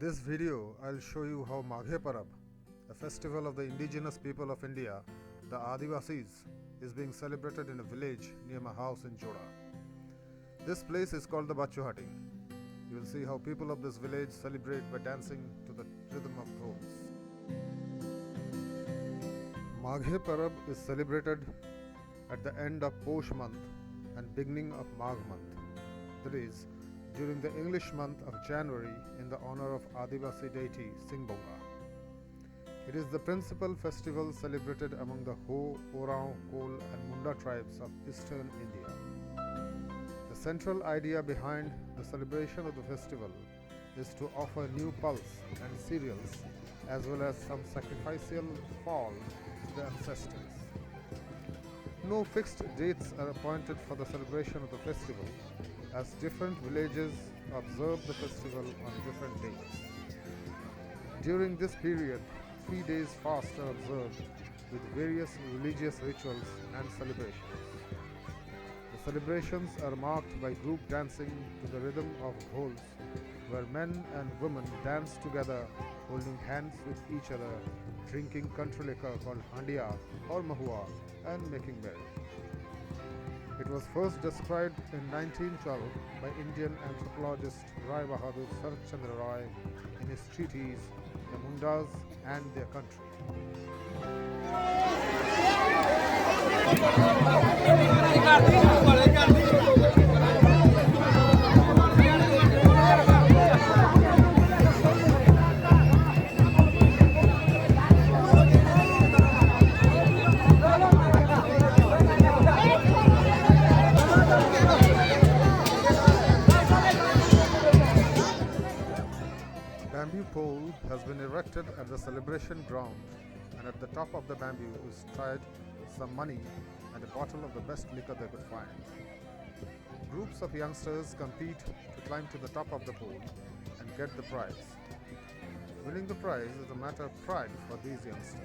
this video, I'll show you how Maghe Parab, a festival of the indigenous people of India, the Adivasis, is being celebrated in a village near my house in Joda. This place is called the Bachuhati. You will see how people of this village celebrate by dancing to the rhythm of dhol. Maghe Parab is celebrated at the end of Posh month and beginning of Magh month, that is, during the English month of January in the honor of Adivasi deity Singbonga. It is the principal festival celebrated among the Ho, Oraon, Kol and Munda tribes of eastern India. The central idea behind the celebration of the festival is to offer new pulse and cereals as well as some sacrificial fowl to the ancestors. No fixed dates are appointed for the celebration of the festival, as different villages observe the festival on different dates. During this period, 3 days fast are observed with various religious rituals and celebrations. The celebrations are marked by group dancing to the rhythm of dhols, where men and women dance together holding hands with each other, drinking country liquor called handia or mahua and making merry. It was first described in 1912 by Indian anthropologist Rai Bahadur Sarat Chandra Rai in his treatise The Mundas and Their Country. Bamboo pole has been erected at the celebration ground, and at the top of the bamboo is tied some money and a bottle of the best liquor they could find. Groups of youngsters compete to climb to the top of the pole and get the prize. Winning the prize is a matter of pride for these youngsters.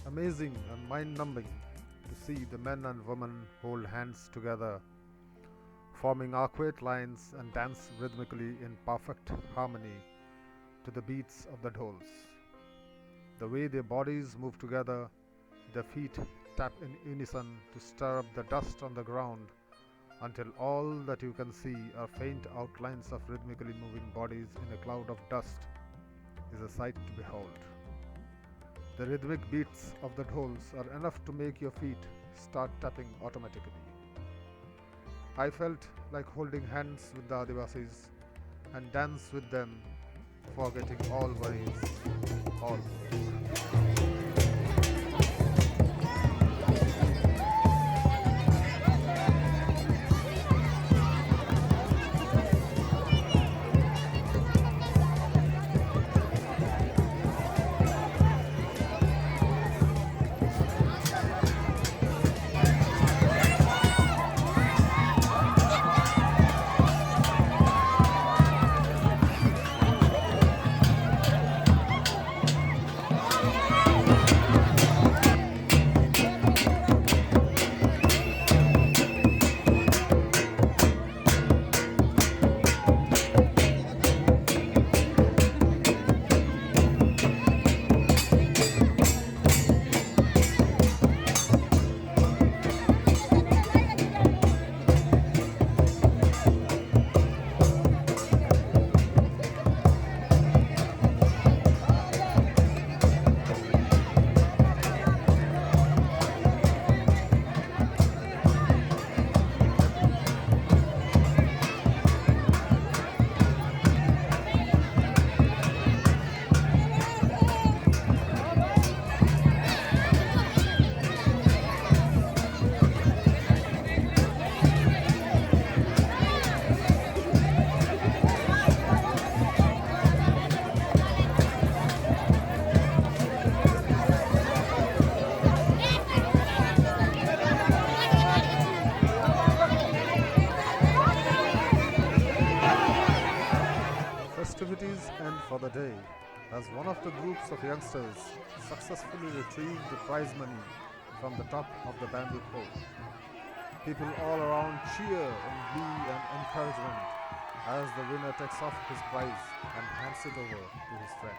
amazing and mind numbing to see the men and women hold hands together, forming arcuate lines and dance rhythmically in perfect harmony to the beats of the dhols. The way their bodies move together, their feet tap in unison to stir up the dust on the ground until all that you can see are faint outlines of rhythmically moving bodies in a cloud of dust, is a sight to behold. The rhythmic beats of the dhols are enough to make your feet start tapping automatically. I felt like holding hands with the Adivasis and dance with them, forgetting all worries, all. Festivities end for the day as one of the groups of youngsters successfully retrieved the prize money from the top of the bamboo pole. People all around cheer in glee and encouragement as the winner takes off his prize and hands it over to his friend.